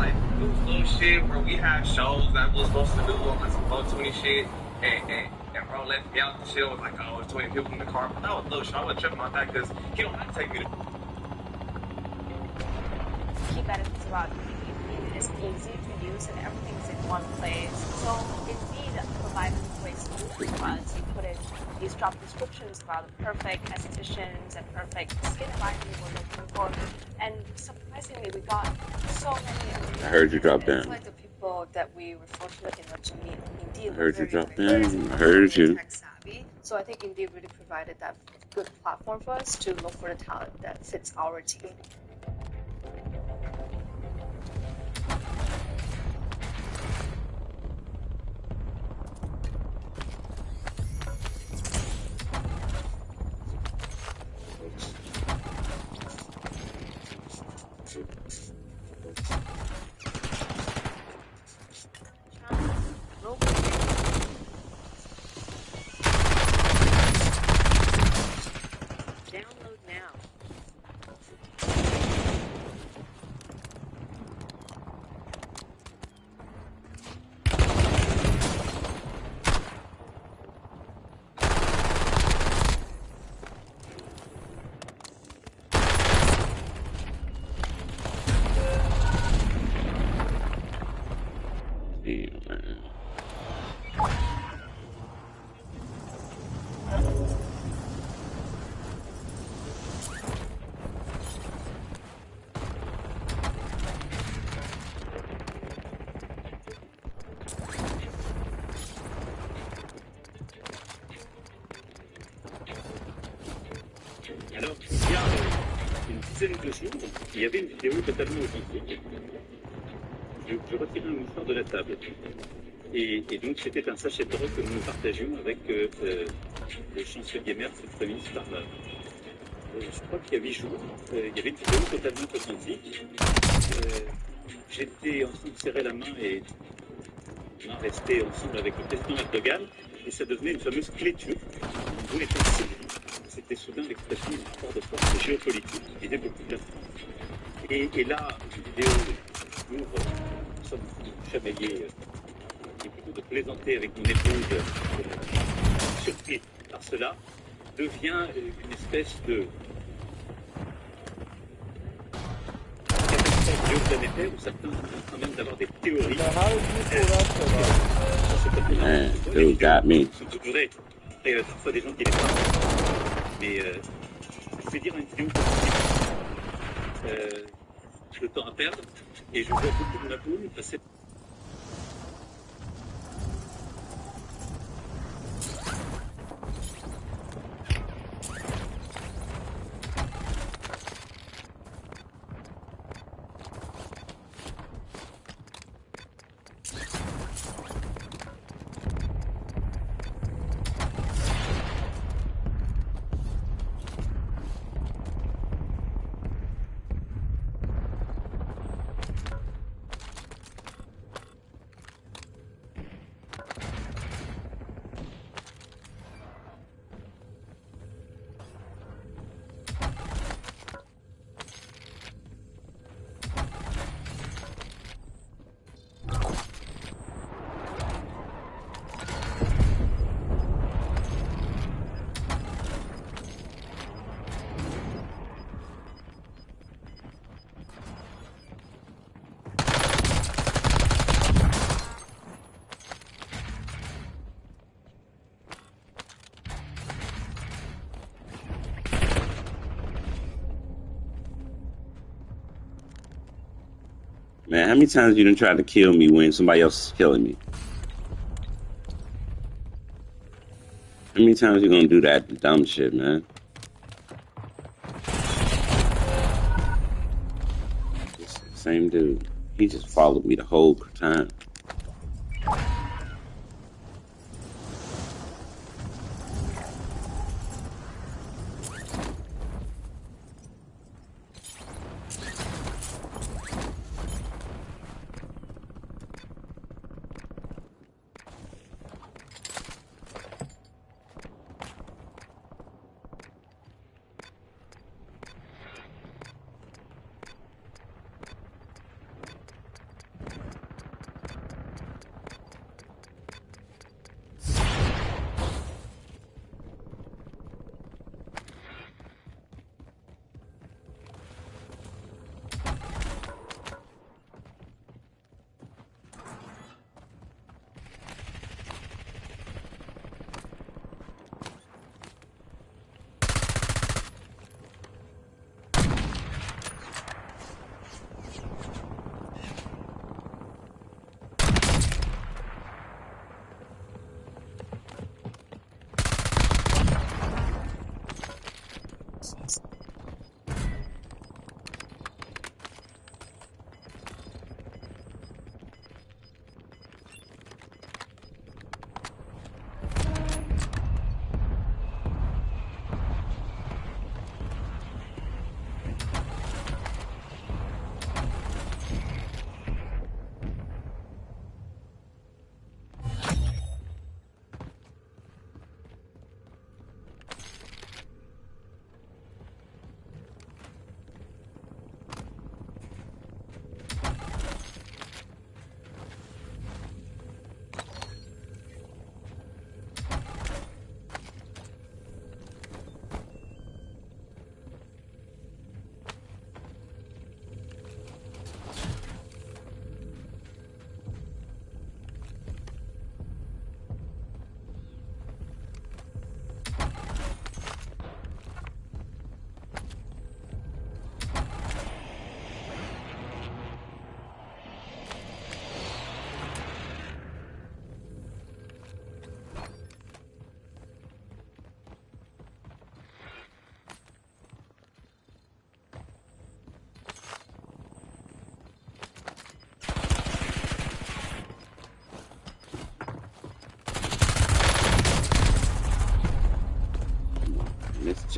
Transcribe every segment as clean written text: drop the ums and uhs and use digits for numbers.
like do little shit where we have shows that we're supposed to do on some 420 shit, and bro let me out the shit. Was like, oh, it's 20 people in the car. But that was a little shit. I wasn't tripping about that because he don't have to take me to. Key benefits about Indeed is easy to use and everything's in one place. So Indeed provides a great solution for us. You put in these job descriptions about the perfect estheticians and perfect skin environment we're looking for. And surprisingly, we got so many. I heard you drop down. It's like the people that we were fortunate enough to meet on Indeed. I heard you drop very down. I heard you. tech savvy. So I think Indeed really provided that good platform for us to look for the talent that fits our team. Alors, il y a une dizaine de jours, il y avait une vidéo totalement authentique. Je retirais un mouchoir de la table. Et donc, c'était un sachet de drogue que nous partagions avec le chancelier maire Frédéric Starman. Je crois qu'il y a 8 jours, il y avait une vidéo totalement authentique. J'étais en train de serrer la main et on restait ensemble avec le président Erdogan, et ça devenait une fameuse clé turque. On voulait être civil. C'était soudain l'expression du rapport de force géopolitique qui disait beaucoup de la France. Et là, une vidéo ouvre, nous sommes chamaillés, et plutôt de plaisanter avec mon épouse, surpris par cela, devient une espèce de catastrophe géoplanétaire où certains sont en train même d'avoir des théories. Man, dude got me. Sont toutes vraies. Et parfois des gens qui les parlent. Mais je vais dire une vidéo positive. Le temps à perdre, et je vois beaucoup de Napoul passer. Man, how many times you done tried to kill me when somebody else is killing me? How many times you gonna do that dumb shit, man? This same dude. He just followed me the whole time.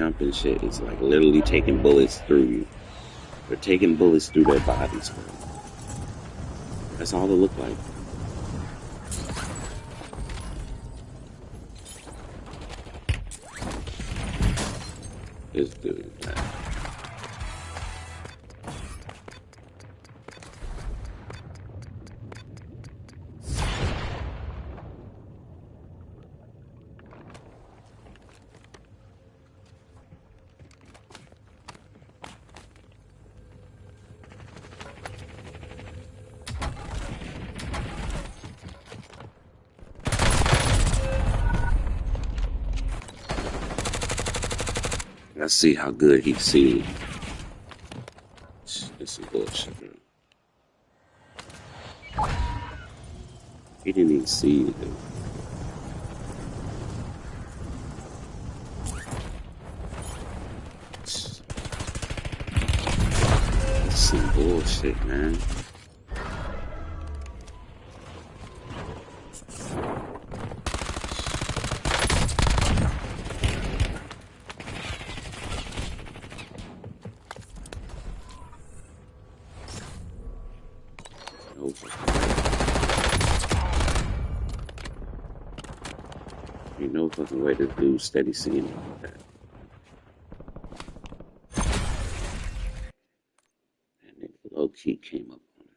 jumping shit is like literally taking bullets through you. They're taking bullets through their bodies, bro. That's all it looked like. This dude, man. Let's see how good he see. This is bullshit, bro. He didn't even see it, dude. That's some bullshit, man. Ain't no fucking way this dude's steady seeing it like that. And then low key came up on him.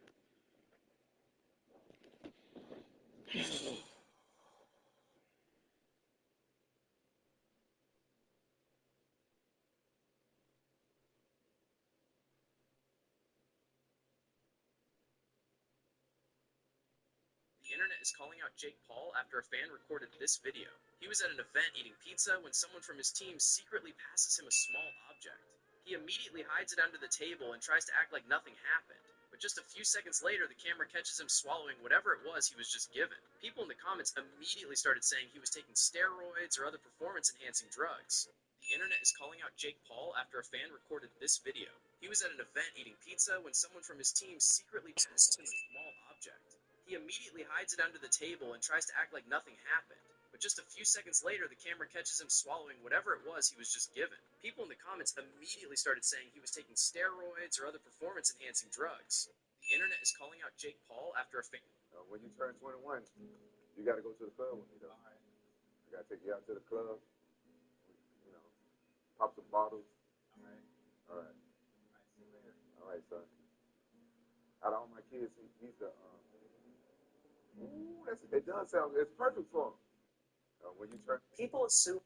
The internet is calling out Jake Paul after a fan recorded this video. He was at an event eating pizza when someone from his team secretly passes him a small object. He immediately hides it under the table and tries to act like nothing happened. But just a few seconds later, the camera catches him swallowing whatever it was he was just given. People in the comments immediately started saying he was taking steroids or other performance-enhancing drugs. The internet is calling out Jake Paul after a fan recorded this video. He was at an event eating pizza when someone from his team secretly passes him a small object. He immediately hides it under the table and tries to act like nothing happened. But just a few seconds later, the camera catches him swallowing whatever it was he was just given. People in the comments immediately started saying he was taking steroids or other performance-enhancing drugs. The internet is calling out Jake Paul after a fan. When you turn 21, you got to go to the club with me, though. All right. I got to take you out to the club, you know, pop some bottles. All right. All right. All right, see you later. All right, son. Out of all my kids, he's the, it does sound, it's perfect for him. When you turn. People assume.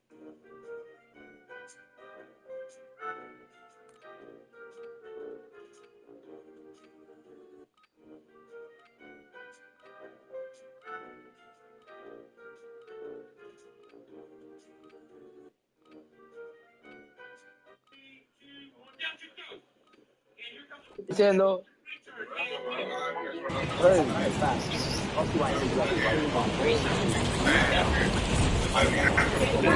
Diciendo.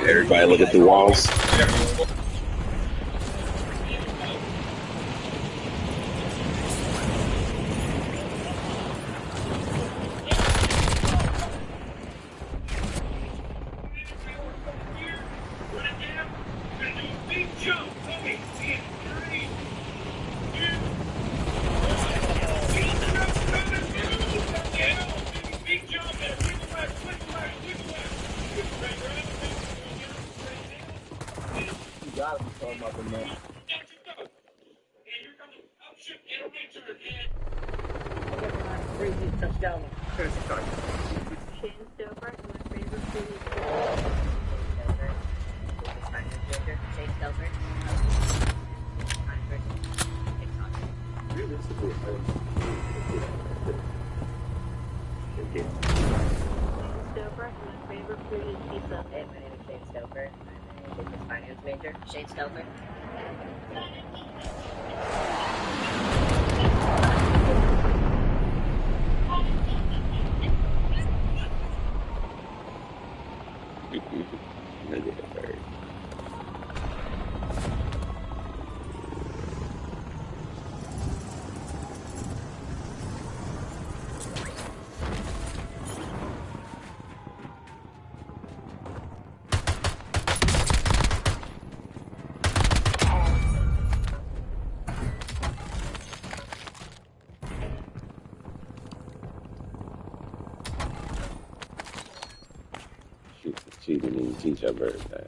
Everybody look at the walls. Touchdown. Hey, my name is Shane Stover. I'm a business finance major. Shane Stover. She didn't even teach her bird that.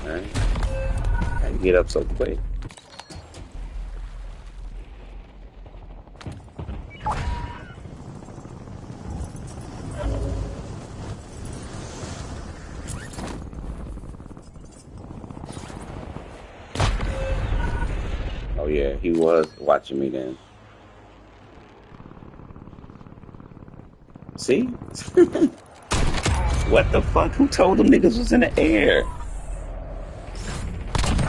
Right? How you get up so quick? Oh yeah, he was watching me then. See? What the fuck? Who told them niggas was in the air?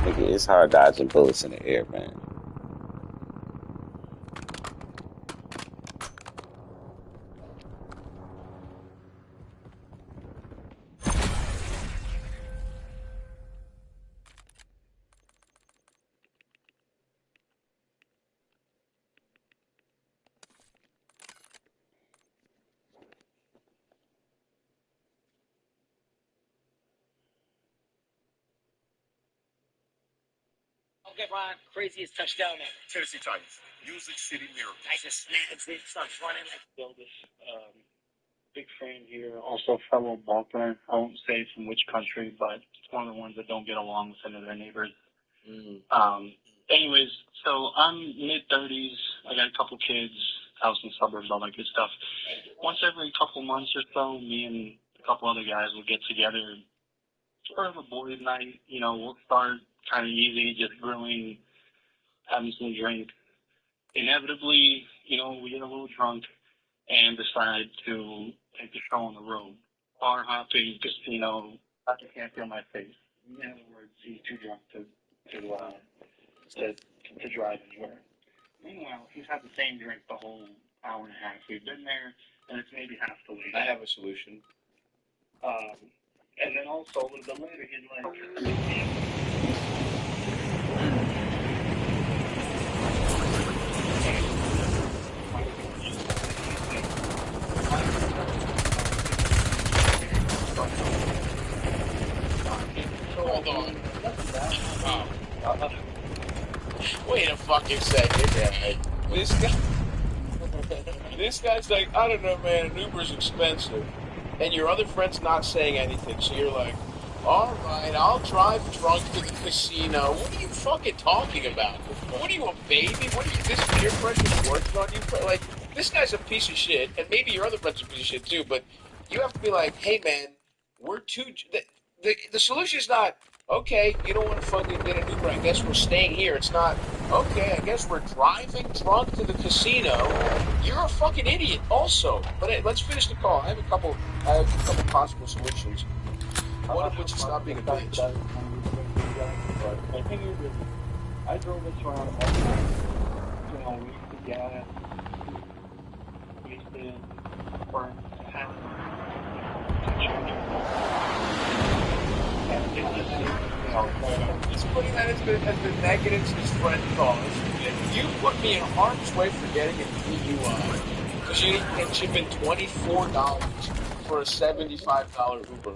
Nigga, it's hard dodging bullets in the air, man. Okay, Ron, craziest touchdown ever. Tennessee Titans. Music City Miracle. Nice and snaps it, starts running like Builders. Big fan here, also fellow Balkan. I won't say from which country, but it's one of the ones that don't get along with any of their neighbors. Anyways, so I'm mid-30s. I got a couple kids, house in suburbs, all that good stuff. Once every couple months or so, me and a couple other guys will get together, sort of a boys' night. You know, we'll start kind of easy, just grilling, having some drinks. Inevitably, you know, we get a little drunk and decide to take the show on the road. Bar hopping, casino. I can't feel my face. In other words, he's too drunk to drive anywhere. Meanwhile, he's had the same drink the whole hour and a half we've been there, and it's maybe half the way. I have a solution. And then also a little bit later, he's like, Hold on. Wait a fucking second. This guy's like, I don't know, man, an Uber's expensive. And your other friend's not saying anything, so you're like, all right, I'll drive drunk to the casino. What are you fucking talking about? What are you, a baby? What are you, this peer pressure's working on you? Like, this guy's a piece of shit, and maybe your other friend's a piece of shit too, but you have to be like, hey, man, we're too... The solution is not, okay, you don't want to fucking get an Uber, I guess we're staying here. It's not, okay, I guess we're driving drunk to the casino. You're a fucking idiot also. But hey, let's finish the call. I have a couple possible solutions. One of which is not being a bitch. I think I drove this around all the time. You know, we used to gas, we used to burn half. He's putting that as the negatives his friend caused. You put me in harm's way for getting a DUI. Because you didn't chip in $24 for a $75 Uber.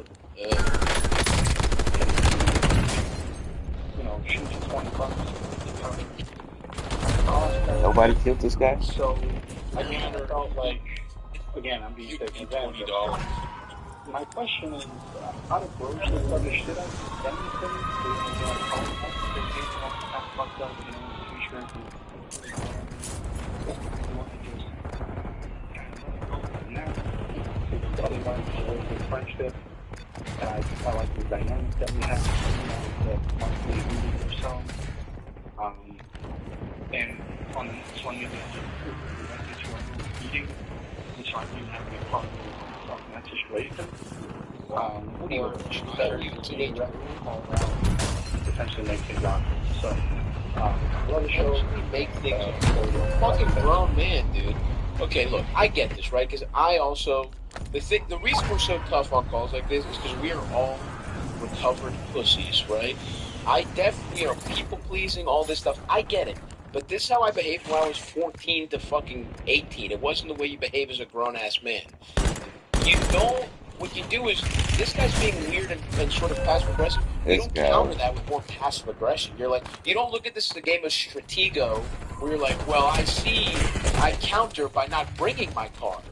You know, shoot you $20. Nobody killed this guy? So, again, I felt like, I'm being taken advantage of. My question is, out of grocery store, should I send these things to they take off half fucked up, you know, t-shirt and otherwise, the friendship, and I like the dynamic that we have, you know, the monthly meeting or so. And on the next one, maybe I'll message you on the meeting, which I really have to be part of that situation. What do you better potentially make things awkward. So Actually make things up. You're a fucking grown man, dude. Okay, look, I get this, right? Because I also the reason we're so tough on calls like this is because we are all recovered pussies, right? I definitely are people pleasing, all this stuff. I get it. But this is how I behaved when I was 14 to fucking 18. It wasn't the way you behave as a grown ass man. You don't. What you do is this guy's being weird and sort of passive aggressive. You This don't guy. counter that with more passive aggression. You're like, you don't look at this as a game of Stratego where you're like, well, I see, I counter by not bringing my card.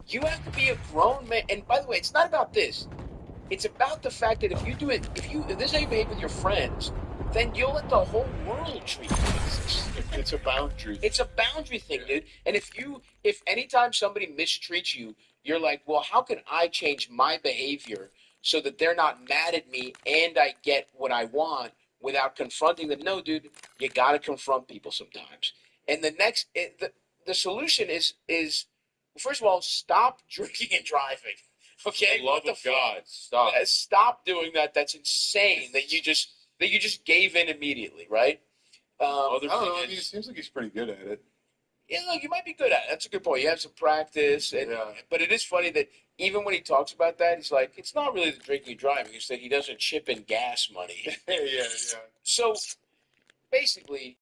You have to be a grown man. And by the way, it's not about this. It's about the fact that if you do it, if this is how you behave with your friends, then you'll let the whole world treat you like this. It's a boundary. It's a boundary thing, dude. And if anytime somebody mistreats you, you're like, well, how can I change my behavior so that they're not mad at me and I get what I want without confronting them? No, dude, you got to confront people sometimes. And the solution is first of all, stop drinking and driving. Okay, For the love of God, stop. Stop doing that. That's insane. That you just gave in immediately, right? I don't know. I mean, it seems like he's pretty good at it. Yeah, look, you might be good at it. That's a good point. You have some practice, but it is funny that even when he talks about that, he's like, it's not really the drinking and driving. It's that he doesn't chip in gas money. yeah. So basically,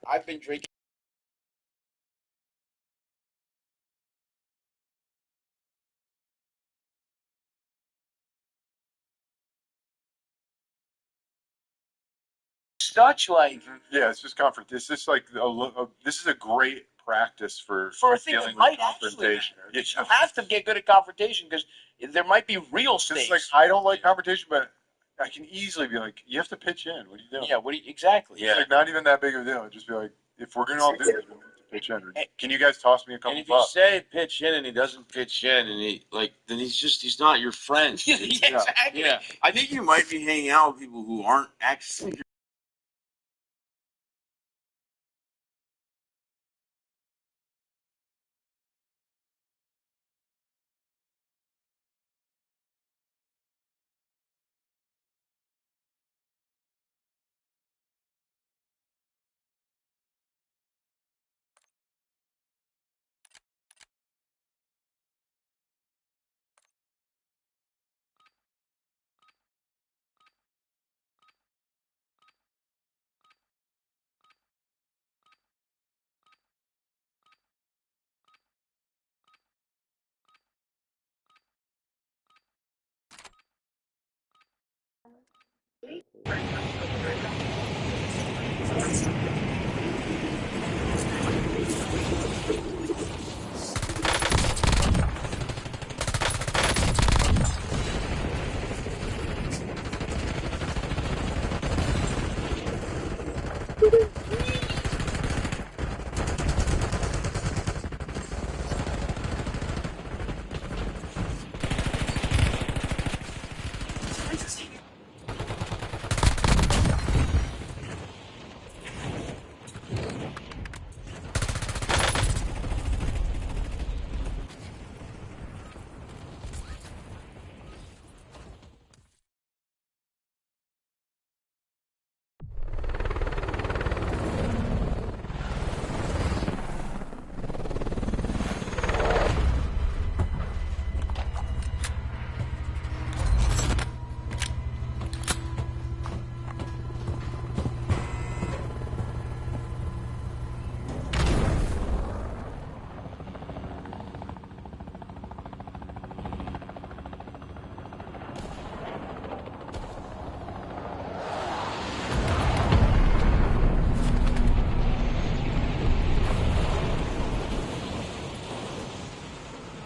I've been drinking. Such like Yeah, it's just comfort. This is like this is a great practice for a thing dealing that with might actually confrontation. you have to get good at confrontation because there might be real stakes. It's like I don't like confrontation, but I can easily be like, you have to pitch in. What are you doing? Yeah, exactly? It's like not even that big of a deal. Just be like, if we're gonna all do this, we have to pitch in. Can you guys toss me a couple And if you bucks? say pitch in and he doesn't pitch in and then he's not your friend. Yeah, exactly. Yeah. I think you might be hanging out with people who aren't actually.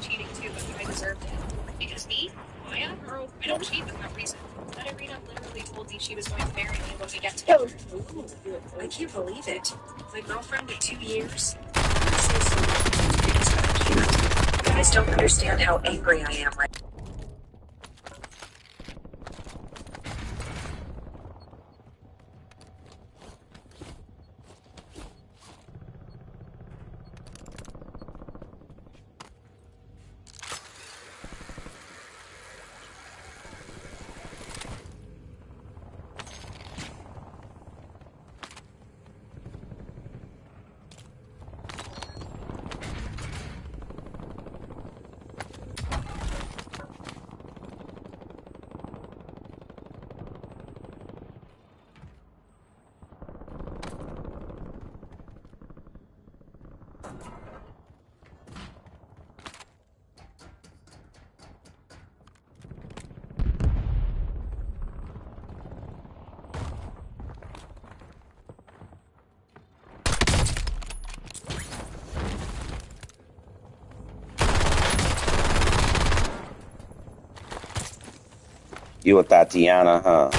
Cheating too, but I deserved it. Because me? Maya? Girl, I don't cheat with no reason. That Irina literally told me she was going to marry me when we get together. I can't believe it. My girlfriend of 2 years? I'm so sorry. You guys don't understand how angry I am right now. You a Tatiana, huh?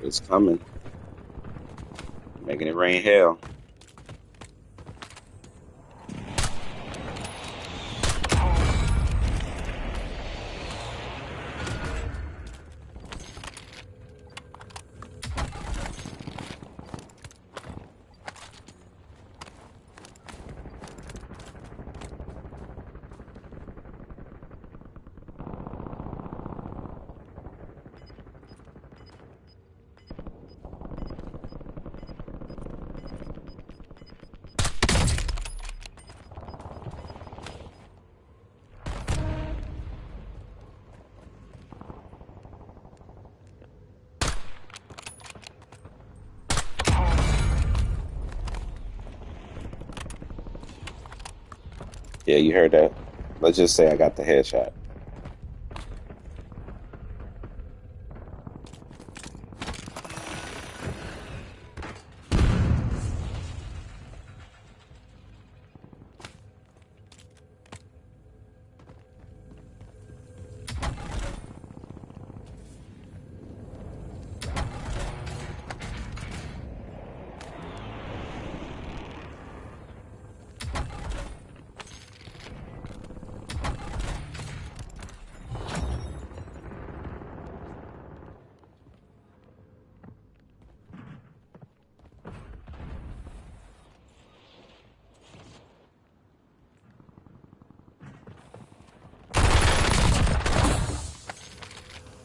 It's coming. Making it rain hell. Yeah, you heard that. Let's just say I got the headshot.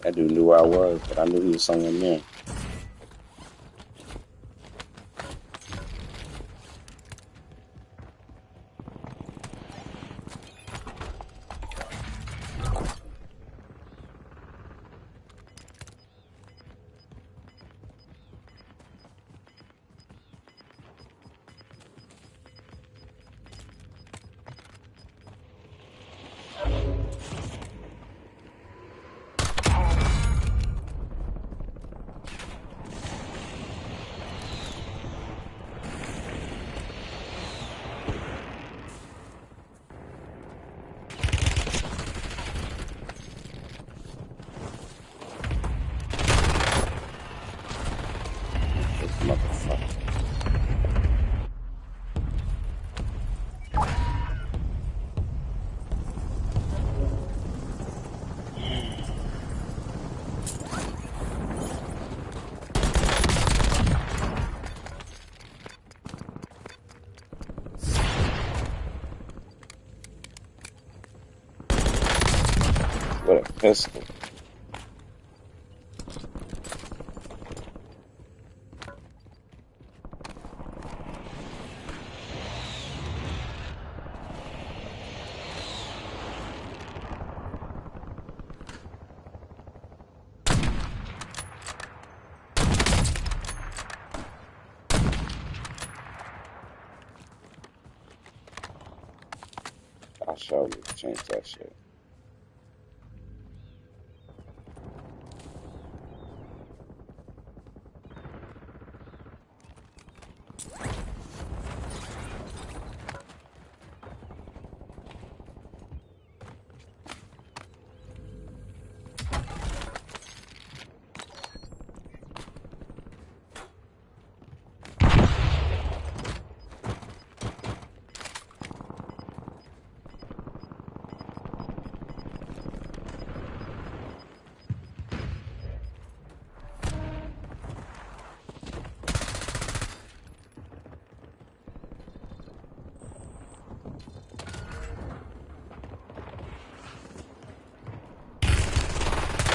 That dude knew where I was, but I knew he was somewhere near. This motherfucker. What a pistol. I'll show you. Change that shit.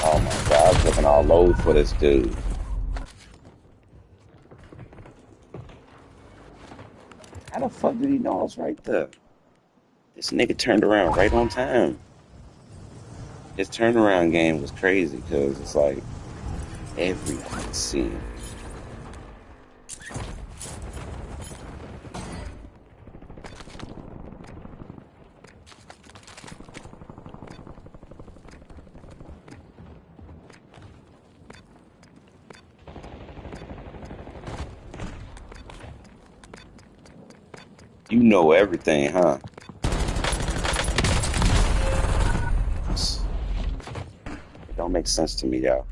Oh my god, I was looking all over for this dude. How the fuck did he know I was right there? This nigga turned around right on time. His turnaround game was crazy because it's like everyone could see him. You know everything, huh? It don't make sense to me, y'all.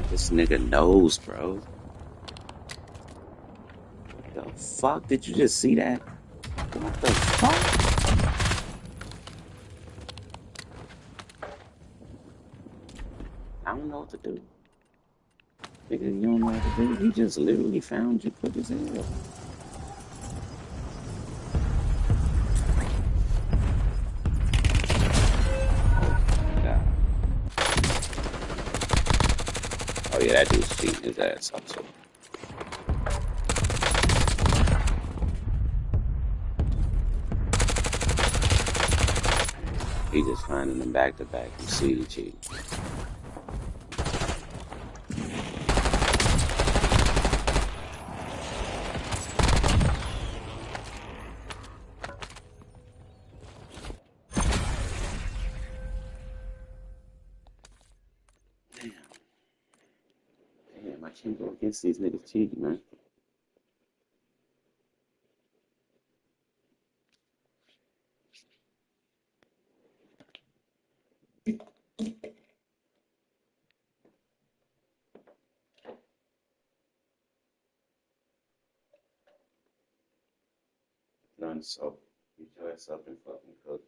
This nigga knows, bro. What the fuck? Did you just see that? What the fuck? I don't know what to do. Nigga, you don't know what to do? He just literally found you quick as hell. God. Oh yeah, that dude's cheating his ass up too. He just finding them back to back. You see he cheating. Damn, I can't go against these niggas cheating, man. Done so. Get your ass up and fucking cook.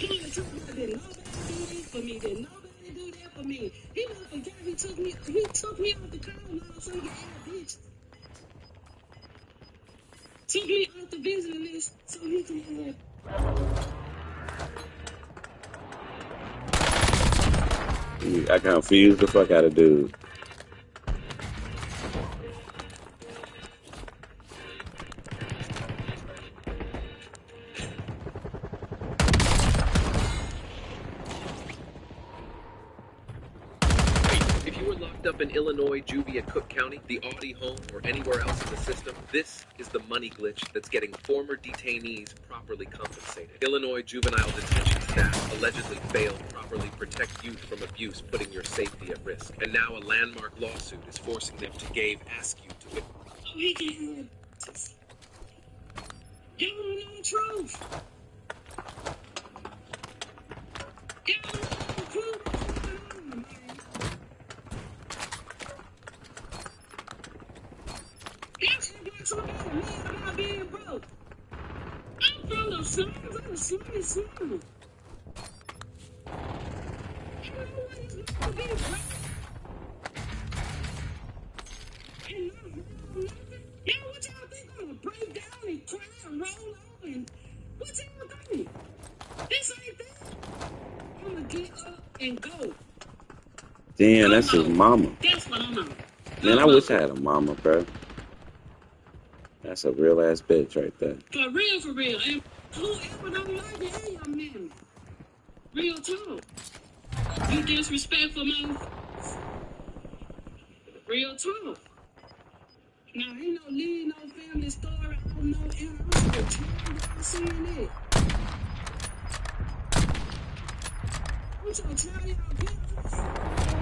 He was talking about did nobody do this for me, did nobody do that for me. He must forgot he took me off the call now so he can add bitches. Took me off the visiting list so he can add. I confused the fuck out of dude. If you were locked up in Illinois, Juvie, and Cook County, the Audi home, or anywhere else in the system, this is the money glitch that's getting former detainees properly compensated. Illinois juvenile detention staff allegedly failed to properly protect youth from abuse, putting your safety at risk. And now a landmark lawsuit is forcing them to ask you to witness. Oh, he can. Y'all don't know the truth. Y'all don't know the truth. Somebody mad about being broke. I'm from the slums. I'm the slummy slum. I know what it's like to be broke. And not have nothing. Y'all, what y'all think? I'm gonna break down and cry and roll over and what y'all think? This ain't that. I'm gonna get up and go. Damn, that's his mama. That's what I'm on. Man, I wish I had a mama, bro. That's a real ass bitch right there. For real, for real. And whoever don't like it, hey, young man. Real talk. You disrespectful, man. Real talk. Now, ain't no lead, no family story. I don't know. And I'm so tired of seeing it. I'm so tired of y'all people.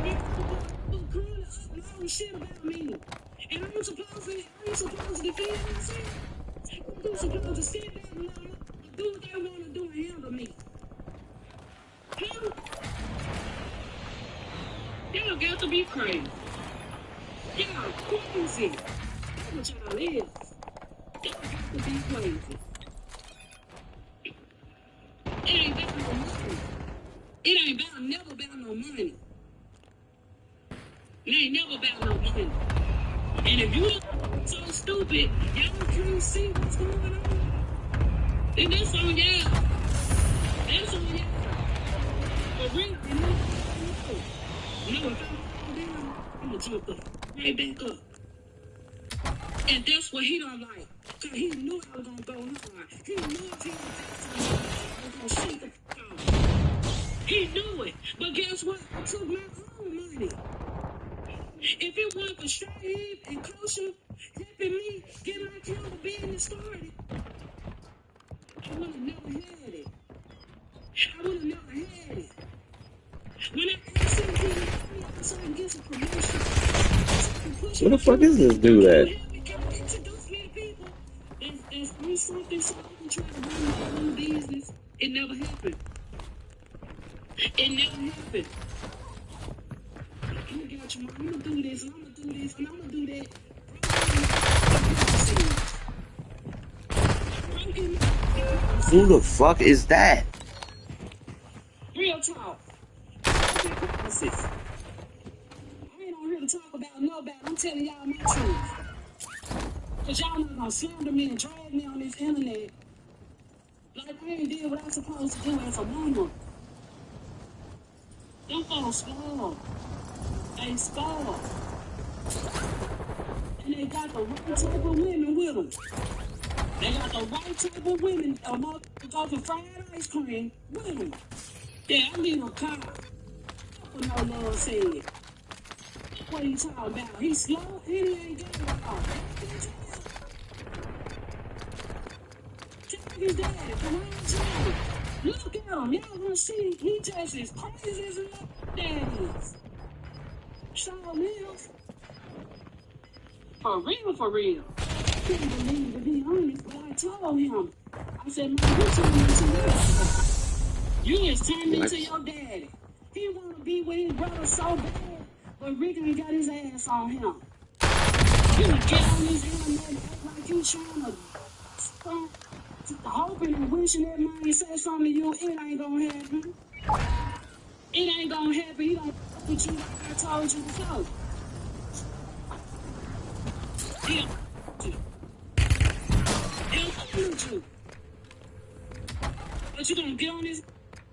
People uploading shit about me. And I ain't supposed to defend myself. I'm supposed to sit back and let them do what they want to do and handle me. Huh? Y'all got to be crazy. Y'all crazy. That's what y'all is. Y'all got to be crazy. It ain't about no money. It ain't about, never about no money. It ain't never about no money. And if you so stupid, y'all can't see what's going on, then that's on y'all. That's on y'all. For real, and no, if I fall down, I'm gonna jump up, right back up. And that's what he don't like. Cause he knew I was gonna go hard. He knew if he was gonna shake the fuck off. He knew it. But guess what? I took my own money. If it wasn't for Shaib and Kosha helping me get my camera business started, I would have never had it. I would have never had it. When I asked him to help me out so I can get some promotion, Where the fuck is this dude at? can you introduce me to people that's on something so I can try to run my own business? It never happened. It never happened. I'm gonna get you, I'm gonna do this, and I'm gonna do this, and I'm gonna do that. Who the fuck is that? Real talk. I ain't on here to talk about nobody. I'm telling y'all my truth. Cause y'all not gonna slander me and drag me on this internet like I ain't did what I'm supposed to do as a mama. Them folks spoiled. They spoiled. And they got the right type of women with them. They got the right type of women to go for fried ice cream with them. Yeah, I need a car. What no Lord said. What are you talking about? He's slow and he ain't got it all. Tell his daddy, come on, tell. Look at him. Y'all gonna see he just as crazy as a dad is. Shaw lives. For real, for real. Couldn't believe, to be honest, but I told him. I said, man, you turned into me. You is turned into your daddy. He want to be with his brother so bad, but Rick ain't got his ass on him. You would get on his internet and act like you trying to... hoping and wishing that man say something to you, it ain't gonna happen. It ain't gonna happen. He don't with you like I told you before. He'll with you. But you gonna get on this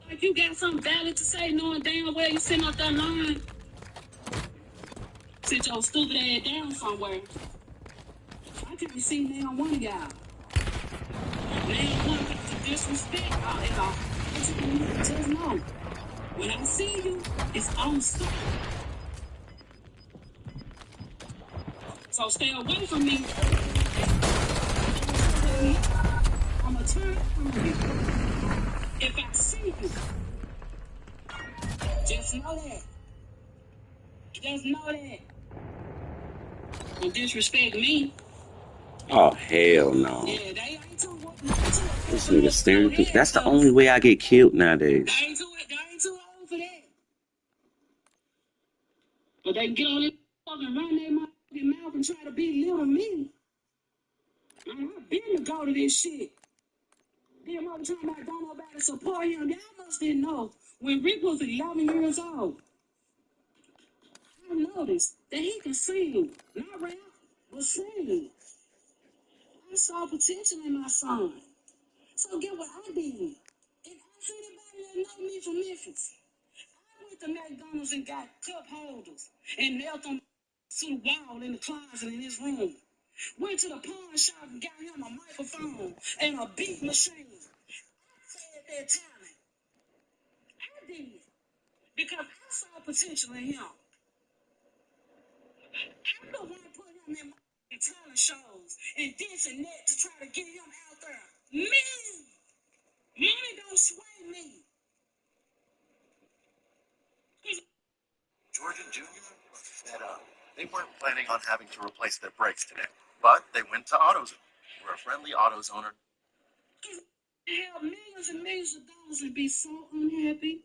like you got something valid to say, knowing damn well you sitting up there lying. Sit your stupid ass down somewhere. I can't see now one of y'all. Now one got to disrespect y'all. Just know, when I see you, it's on stop. So stay away from me. I'ma turn on you. If I see you, just know that. Just know that. Don't disrespect me. Oh hell no! Yeah, they ain't too This nigga staring through. That's the only way I get killed nowadays. They ain't too old for that. But they can get on it and run their mouth and try to belittle me. I've been to go to this shit. Then all the time I don't nobody support him. Y'all must didn't know. When Rick was 11 years old, I noticed that he can sing. Not rap, but sing. I saw potential in my son. So get what I did. And ask anybody that know me from Memphis. I went to McDonald's and got cup holders and nailed them to the wall in the closet in his room. Went to the pawn shop and got him a microphone and a beat machine. I said that talent. I did. Because I saw potential in him. I'm the one put him in my talent shows and this and that to try to get him out there. Me! Money don't sway me. George and Junior were fed up. They weren't planning on having to replace their brakes today, but they went to AutoZone, where a friendly AutoZoner Have millions and millions of dollars and be so unhappy.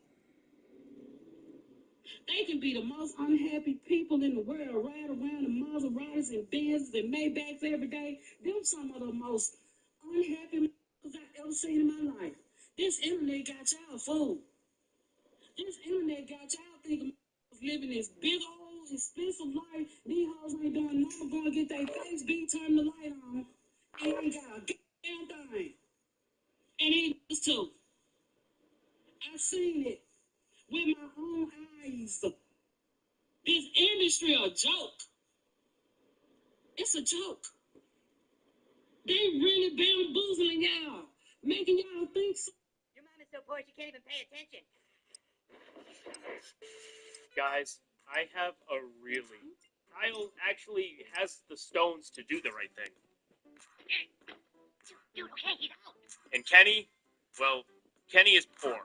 They can be the most unhappy people in the world, ride around in Maseratis and Benzes and Maybachs every day. Them some of the most unhappy I've ever seen in my life. This internet got y'all fooled. This internet got y'all thinking living this big old expensive life. These hoes ain't doing nothing but going to get their face beat, turn the light on, and ain't got a damn thing. And it is too. I seen it with my own eyes. This industry a joke. It's a joke. They really bamboozling y'all, making y'all think so. Your mom is so poor she can't even pay attention. Guys, I have a really... Kyle actually has the stones to do the right thing. Dude, okay, he's out. And Kenny, well, Kenny is poor.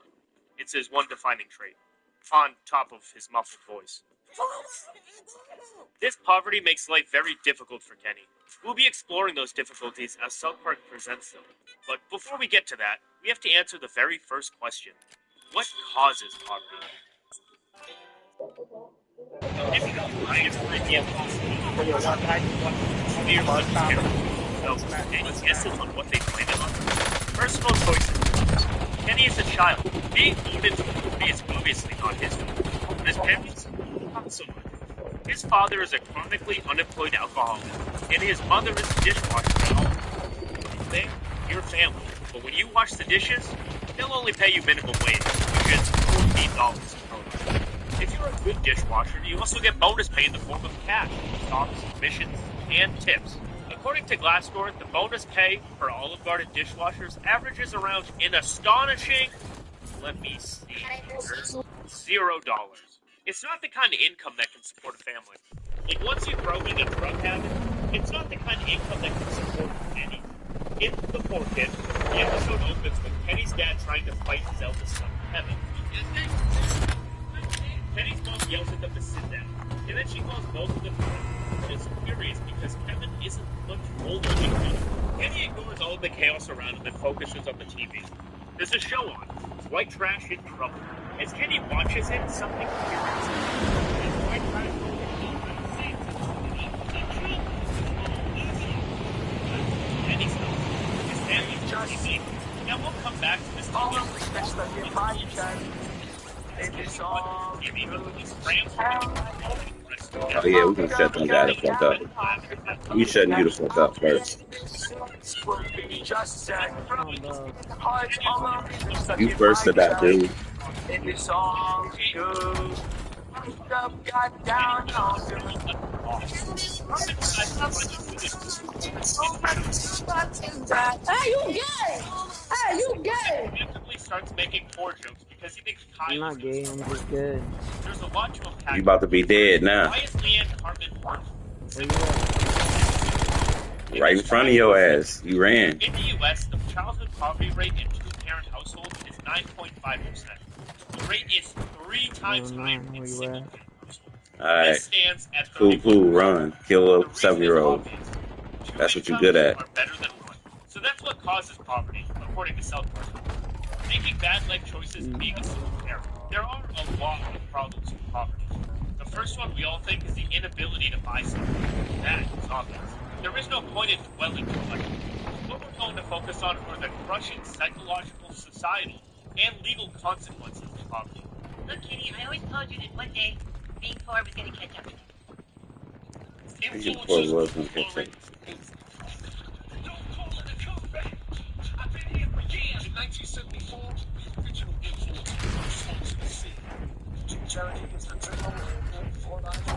It's his one defining trait. On top of his muffled voice. This poverty makes life very difficult for Kenny. We'll be exploring those difficulties as South Park presents them. But before we get to that, we have to answer the very first question. What causes poverty? Difficulty is pretty impossible for your one guy to want to be your large family. So, any guesses on what they blame it on? Personal choices. Kenny is a child. Being born into poverty is obviously not his fault. But his parents? Not so much. His father is a chronically unemployed alcoholic, and his mother is a dishwasher at home. They, your family, but when you wash the dishes, they'll only pay you minimum wage, which is $14 per hour. If you're a good dishwasher, you also get bonus pay in the form of cash, stocks, commissions, and tips. According to Glassdoor, the bonus pay for Olive Garden dishwashers averages around an astonishing, let me see, $0. It's not the kind of income that can support a family. Like, once you throw in a drug habit, it's not the kind of income that can support any. In The Poor Kid, the episode opens with Kenny's dad trying to fight his eldest son, Kevin. Kenny's mom yells at them to sit down, and then she calls both of them and is furious because Kevin isn't much older than Kenny. Kenny ignores all of the chaos around him and focuses on the TV. There's a show on, White Trash in Trouble. As Kenny watches it, something curious happens. White Trash Kenny stops. His family's journey All of the steps stuck in my chest. And it's all good. Oh yeah, we gonna shut them guys the fuck up. We shutting you the fuck up first. You first to that, dude. And it's all good. Got down on Hey, you gay! Hey, you gay! Randomly starts making poor jokes because he thinks Kyle I'm not gay, I'm just good. There's a lot to unpack. You about to be dead now. Why is Leanne Carmen hurt? Right in front of your ass. You ran. In the U.S., the childhood poverty rate in two-parent households is 9.5%. The rate is 3 times higher in single-parent households. Alright. This stands at Cool, run. Kill a 7-year-old. That's what you're good at. Are better than one. So that's what causes poverty, according to South Park. Making bad life choices and being a single parent. There are a lot of problems with poverty. The first one we all think is the inability to buy something. That is obvious. There is no point in dwelling too much. What we're going to focus on are the crushing psychological, societal, and legal consequences of poverty. Look, Kenny, I always told you that one day being poor was going to catch up with you. Being poor was gonna catch up. I've been here for years. In 1974, the original influence was the sea. Charity is the dream for life.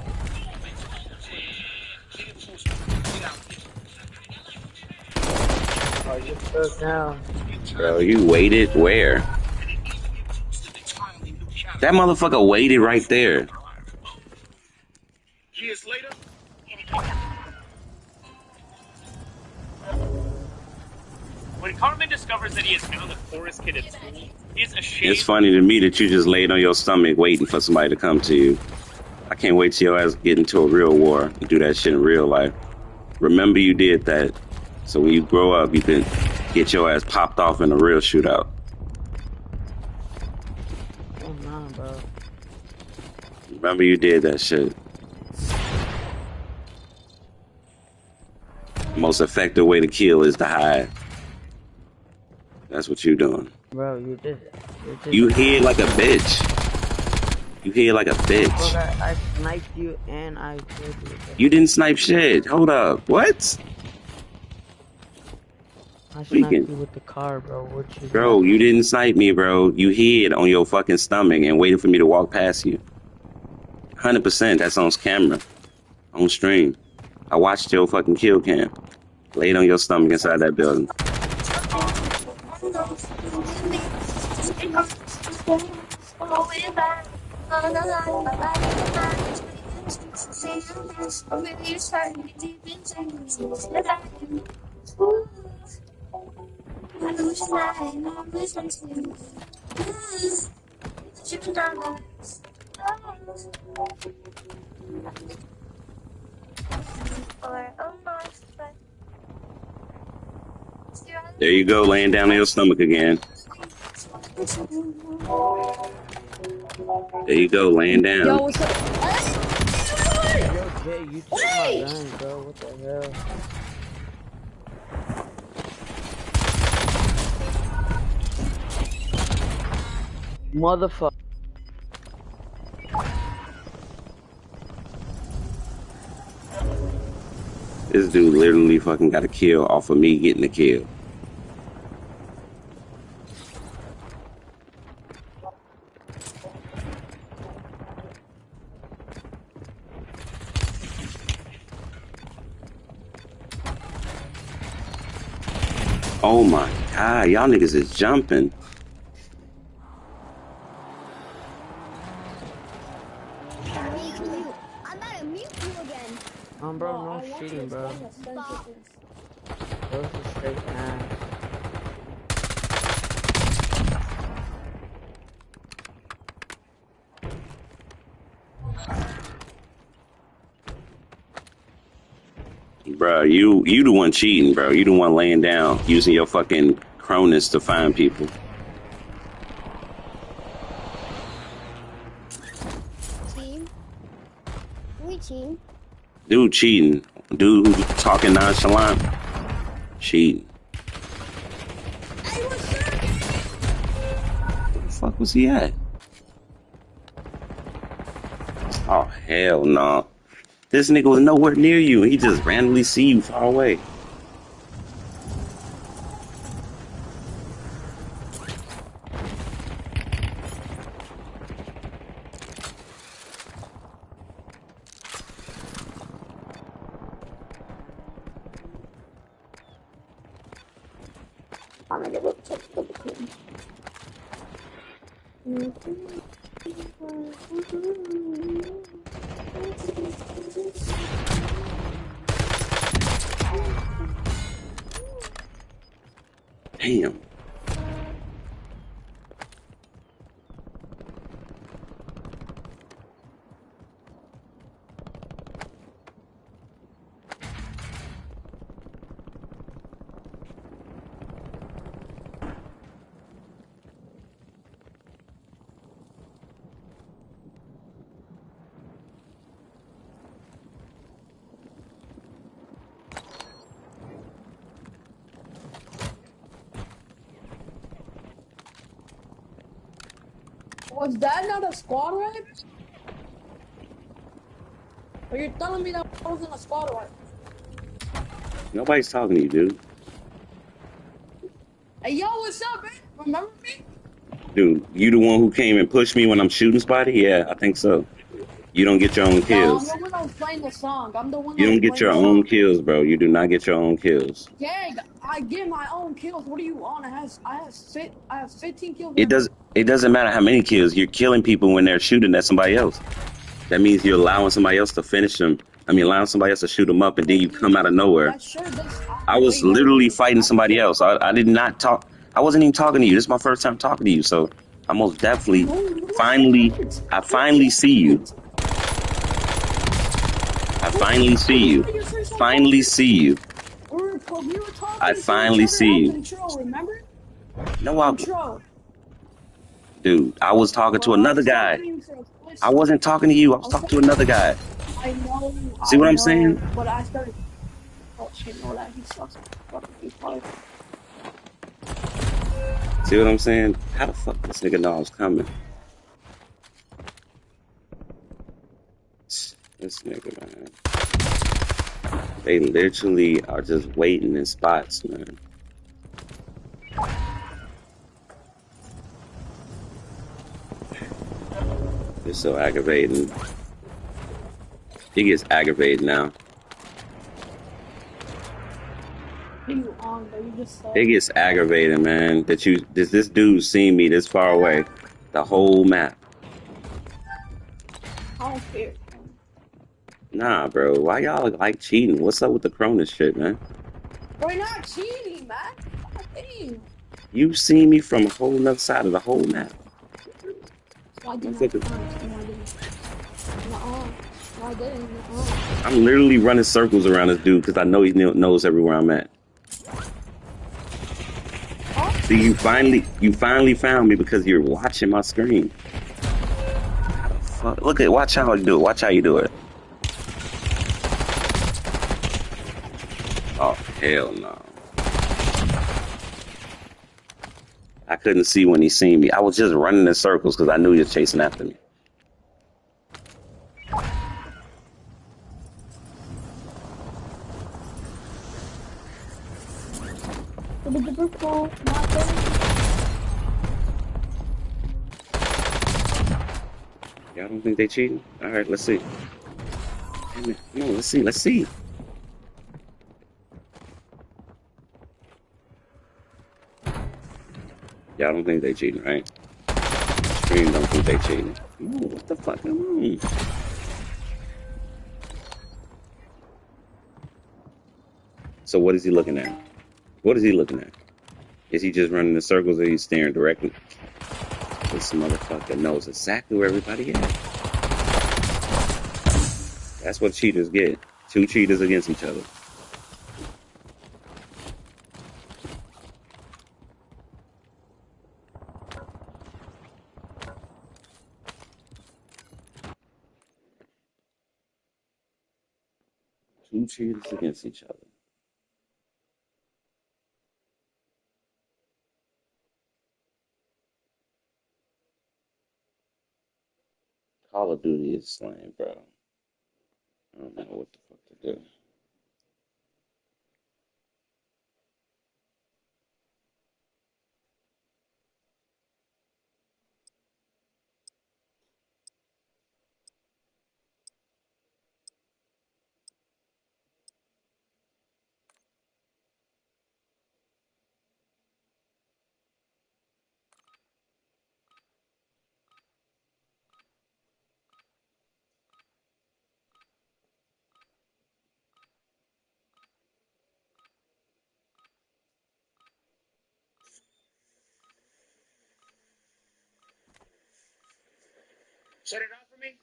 Oh, you're stuck now. Bro, you waited where? That motherfucker waited right there. Years later, when Carmen discovers that he is now the poorest kid at school, he is ashamed. It's funny to me that you just laid on your stomach waiting for somebody to come to you. I can't wait till your ass get into a real war and do that shit in real life. Remember you did that, so when you grow up, you can get your ass popped off in a real shootout. Oh, nah, bro. Remember you did that shit. The most effective way to kill is to hide. That's what you doing. Bro, you just You hid like a bitch. You hid like a bitch. Bro, I sniped you and I killed you. You didn't snipe shit. Hold up. What? I sniped you with the car, bro. What you Bro, you didn't snipe me, bro. You hid on your fucking stomach and waited for me to walk past you. 100%. That's on camera. On stream. I watched your fucking kill cam. Laid on your stomach inside that building. There you go, laying down on your stomach again. There you go, laying down. Yo, what's up? Yo, Jay, you took my gun, bro. What the hell? Motherfucker. This dude literally fucking got a kill off of me getting a kill. Oh my god, y'all niggas is jumping. Bro, no cheating, bro. Those are straight ass. Bro, you the one cheating, bro. You the one laying down, using your fucking Cronus to find people. Team? We team. Dude cheating. Dude who's talking nonchalant. Cheating. Hey, what's up, fuck was he at? Oh, hell no. This nigga was nowhere near you. He just randomly see you far away. I'm gonna go check the book. Damn. Was that not a squad wipe? Or you're telling me that wasn't a squad wipe? Nobody's talking to you, dude. Hey, yo, what's up, man? Remember me? Dude, you the one who came and pushed me when I'm shooting spotty? Yeah, I think so. You don't get your own No, I'm kills. the one that was playing the song. I'm the one You that was don't get playing your the own song. kills, bro. You do not get your own kills. Gang, I get my own kills. What are you on? I have 15 kills It right now. does. It doesn't matter how many kills. You're killing people when they're shooting at somebody else. That means you're allowing somebody else to finish them. I mean, allowing somebody else to shoot them up, and then you come out of nowhere. That sure does. I was Wait, no, literally wait. fighting somebody else. I did not talk. I wasn't even talking to you. This is my first time talking to you, so I most definitely No, you finally, weren't. I No, finally you see you. weren't. I What finally see the you. fuck? You say some Finally fucking see shit. you. We were I talking to each finally other see else you. intro, remember? No, I, Intro. dude, I was talking to Bro, I another was guy. talking to you for a split I second. wasn't talking to you. I I was was talking to talking. another guy. See I what I'm know, saying? but I started. Oh shit, no, that he sucks. Fucking retard. See what I'm saying? How the fuck this nigga know I was coming? This nigga, man. They literally are just waiting in spots, man. It's so aggravating. He gets aggravated now. You on, but you just It gets aggravating, man. That this dude seen me this far away, the whole map. I don't care. Nah, bro. Why y'all like cheating? What's up with the Cronus shit, man? We're not cheating, man. God damn. You seen me from a whole nother side of the whole map. So I did not. Motherfucker, No, I didn't. No, I didn't. I'm literally running circles around this dude because I know he knows everywhere I'm at. See, you finally found me because you're watching my screen. How the fuck? Watch how you do it. Watch how you do it. Oh, hell no. I couldn't see when he seen me. I was just running in circles because I knew he was chasing after me. Y'all don't think they cheating? All right, let's see. Damn it. Come on, let's see. Let's see. Y'all don't think they cheating, right? Stream don't think they cheating. Ooh, what the fuck? Come on. So what is he looking at? What is he looking at? Is he just running in circles or he's staring directly? This motherfucker knows exactly where everybody is. That's what cheaters get. Two cheaters against each other. Two cheaters against each other. Call of Duty is slang, bro. I don't know what the fuck to do. Shut it off for me.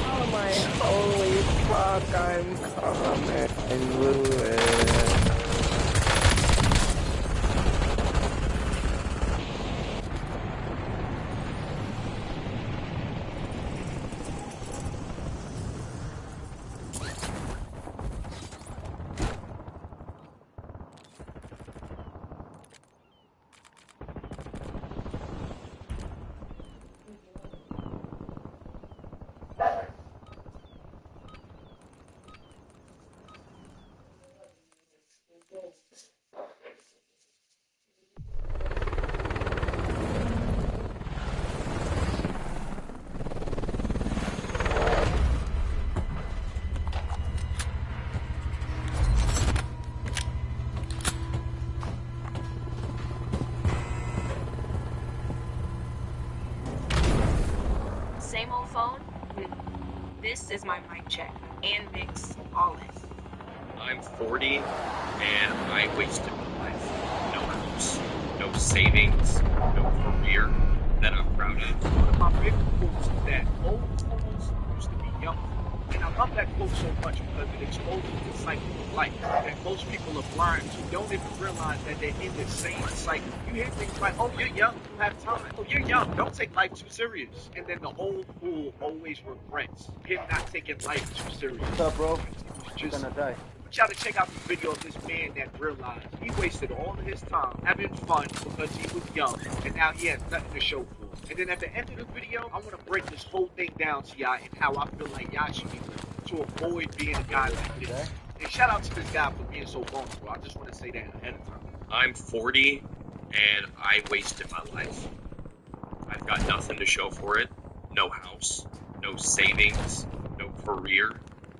Oh my holy fuck, I'm coming. I blew it. Same old phone? This is my mic check and mix, all in. I'm 40 and I wasted my life. No house, no savings, no career that I'm proud of. One of my favorite quotes is that old fools used to be young. And I love that quote so much because it exposes the cycle of life that most people are blind to, don't even realize that they're in the same cycle. You hear things like, oh, you're young, you have time. Oh, you're young, don't take life too serious. And then the old fool always regrets him not taking life too serious. What's up, bro? Just Gonna die. want y'all to check out this video of this man that realized he wasted all of his time having fun because he was young, and now he has nothing to show for it. And then at the end of the video, I want to break this whole thing down to y'all and how I feel like y'all should be living to avoid being a guy like this. And shout out to this guy for being so vulnerable. I just want to say that ahead of time. I'm 40 and I wasted my life. I've got nothing to show for it. No house, no savings, no career.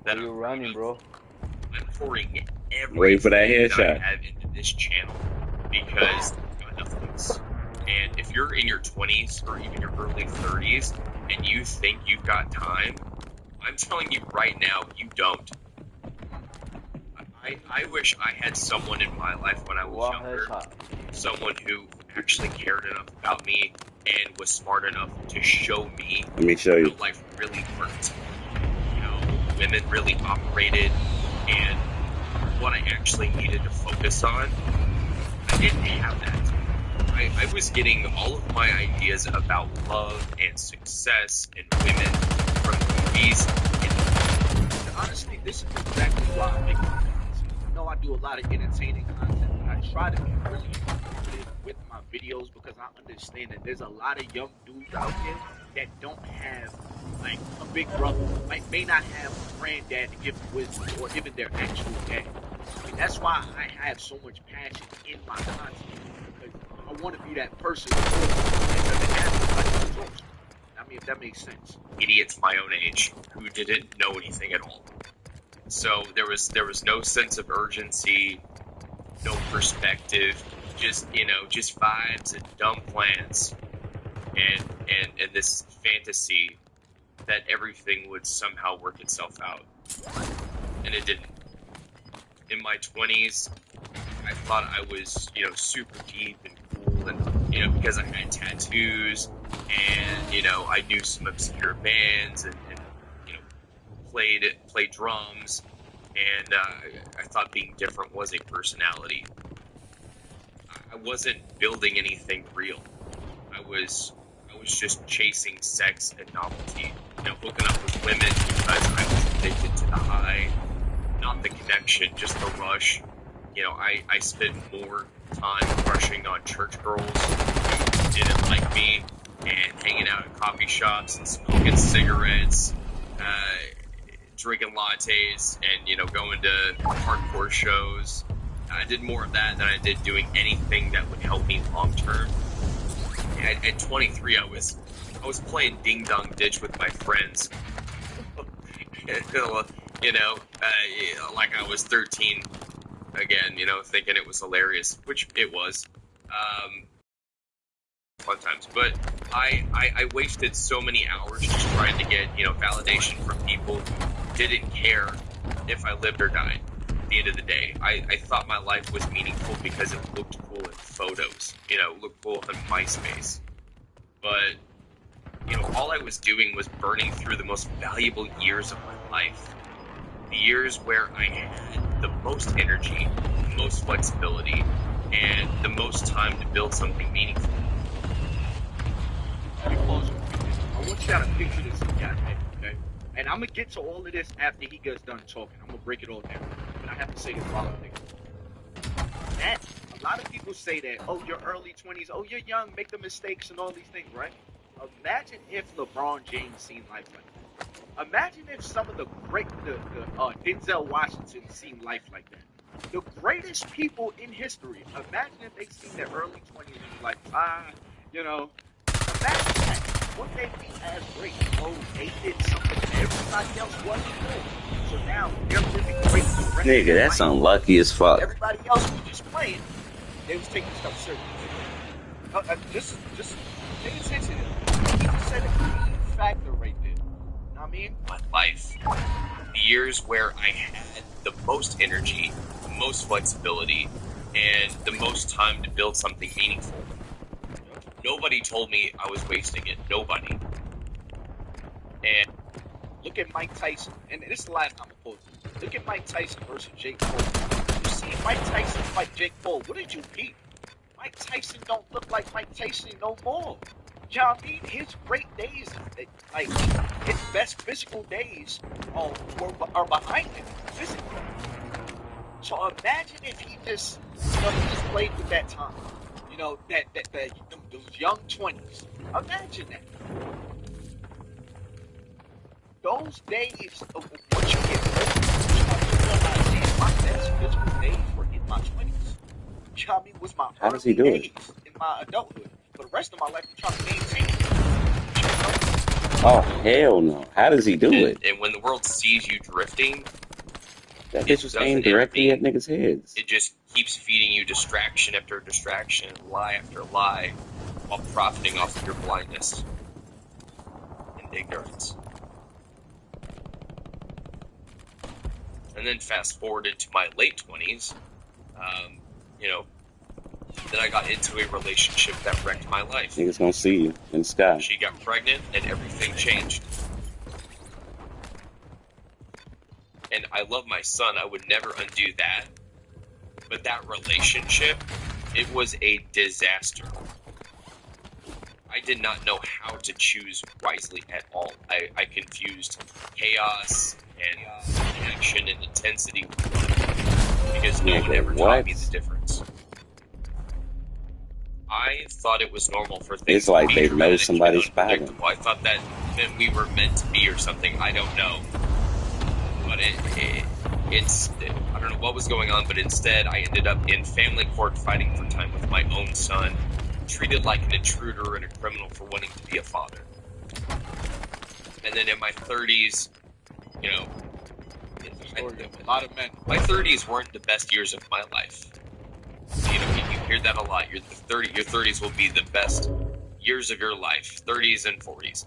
That you're running, bro. I'm pouring Wait for that everything that I headshot. have into this channel because I've got nothing else. And if you're in your 20s or even your early 30s and you think you've got time, I'm telling you right now, you don't. I wish I had someone in my life when I was younger, someone who actually cared enough about me and was smart enough to show me Let me show you. how life really worked, how women really operated, and what I actually needed to focus on. I didn't have that. I was getting all of my ideas about love and success and women from movies. And honestly, this is exactly why I make content. I know I do a lot of entertaining content, but I try to be really informative with my videos because I understand that there's a lot of young dudes out there that don't have like a big brother, like may not have a granddad to give them wisdom or even their actual dad. I mean, that's why I have so much passion in my content because I want to be that person that doesn't have nobody to talk to. I mean, if that makes sense. Idiots my own age who didn't know anything at all. So there was no sense of urgency, no perspective, just just vibes and dumb plans, and this fantasy that everything would somehow work itself out, and it didn't. In my 20s, I thought I was super deep and cool, and because I had tattoos, and I knew some obscure bands, and played drums, and I thought being different was a personality. I wasn't building anything real. I was just chasing sex and novelty, hooking up with women because I was addicted to the high, not the connection, just the rush. I spent more time crushing on church girls who didn't like me, and hanging out at coffee shops and smoking cigarettes, drinking lattes, and, you know, going to hardcore shows. I did more of that than I did doing anything that would help me long term. At 23, I was playing ding dong ditch with my friends. You know, like I was 13 again, you know, thinking it was hilarious, which it was. Fun times, but I wasted so many hours just trying to get, you know, validation from people who didn't care if I lived or died. At the end of the day, I thought my life was meaningful because it looked cool in photos, you know, looked cool on MySpace. But, you know, all I was doing was burning through the most valuable years of my life. The years where I had the most energy, the most flexibility, and the most time to build something meaningful. I want you to picture this in your head, okay? And I'm gonna get to all of this after he gets done talking. I'm gonna break it all down. But I have to say this while I'm thinking. That, a lot of people say that, oh, you're early 20s, oh, you're young, make the mistakes and all these things, right? Imagine if LeBron James seen life like that. Imagine if some of the Denzel Washington seen life like that. The greatest people in history, imagine if they seen their early 20s and was like, you know, imagine that. What they be as great. Oh, they did something that everybody else wasn't doing. So now they're living great for the rest Nigga, of their that's life. unlucky as fuck. Everybody else was just playing. They was taking stuff serious. Just pay attention. He just said a key factor right there. You know what I mean? My life. The years where I had the most energy, the most flexibility, and the most time to build something meaningful. Nobody told me I was wasting it. Nobody. And look at Mike Tyson. And this is the last time I'm going to pause this. Look at Mike Tyson versus Jake Paul. You see Mike Tyson fight Jake Paul. What did you peep? Mike Tyson don't look like Mike Tyson no more. You know what I mean? His great days, like his best physical days, are behind him physically. So imagine if he just played with that time. You know, those young 20s. Imagine that. Those days, once you get older, my best physical days were in my 20s. You know what I mean? Was my How does he early do it? days in my adulthood. For the rest of my life, I'm trying to maintain. Oh, hell no. How does he do it? And when the world sees you drifting, That bitch was aimed directly at niggas' heads. it just keeps feeding you distraction after distraction, lie after lie, while profiting off of your blindness and ignorance. And then fast forward into my late 20s, you know, then I got into a relationship that wrecked my life. Niggas gonna see you in the sky. She got pregnant and everything changed. And I love my son. I would never undo that. But that relationship, it was a disaster. I did not know how to choose wisely at all. I confused chaos and action and intensity because no one ever taught me the difference. I thought it was normal for things It's like to be they know dramatic somebody's and spying. unpredictable. I thought that meant we were meant to be or something. I don't know. But it's I don't know what was going on, but instead I ended up in family court fighting for time with my own son, treated like an intruder and a criminal for wanting to be a father. And then in my 30s, you know, a lot of men. My 30s weren't the best years of my life. You know, you hear that a lot. Your 30s will be the best years of your life. 30s and 40s.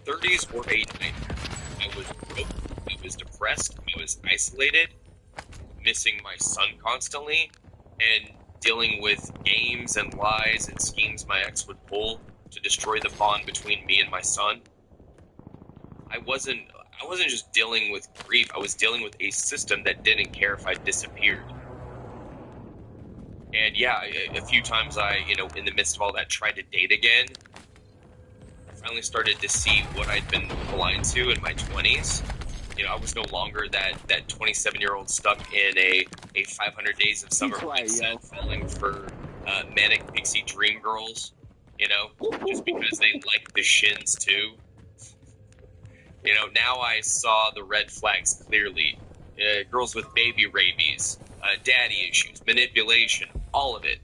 30s were a nightmare. I was broke. I was depressed. I was isolated, missing my son constantly, and dealing with games and lies and schemes my ex would pull to destroy the bond between me and my son. I wasn't just dealing with grief. I was dealing with a system that didn't care if I disappeared. And yeah, a few times I, you know, in the midst of all that, tried to date again. I finally started to see what I'd been blind to in my 20s. You know, I was no longer that 27-year-old stuck in a 500 Days of Summer mindset, falling for manic pixie dream girls. You know, just because they like the shins too. You know, now I saw the red flags clearly. Girls with baby rabies, daddy issues, manipulation, all of it.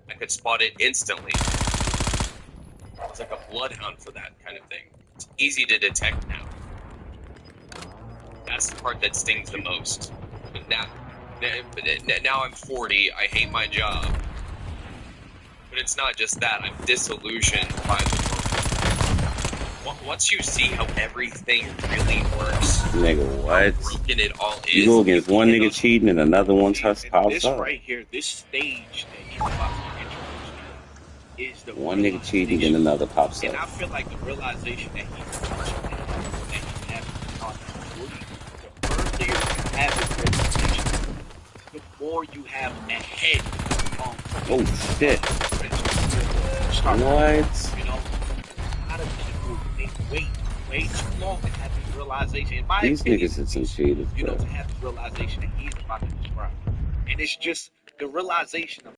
I could spot it instantly. It's like a bloodhound for that kind of thing. It's easy to detect now. That's the part that stings the most. Now I'm 40, I hate my job. But it's not just that, I'm disillusioned by the world. Once you see how everything really works, Nigga, how what? broken it all is, You go against one nigga cheating and another one pops This up. right here, this stage that he's about to introduce now, is the One nigga cheating, then another pops and up. I feel like the realization that he's having on 40, the earlier you have this realization, the more you have ahead on. Oh shit! What? You know, a lot of people they wait way too long to have this realization. In my These opinion, niggas are some cheaters, you know, bro. to have this realization that he's about to describe, and it's just the realization of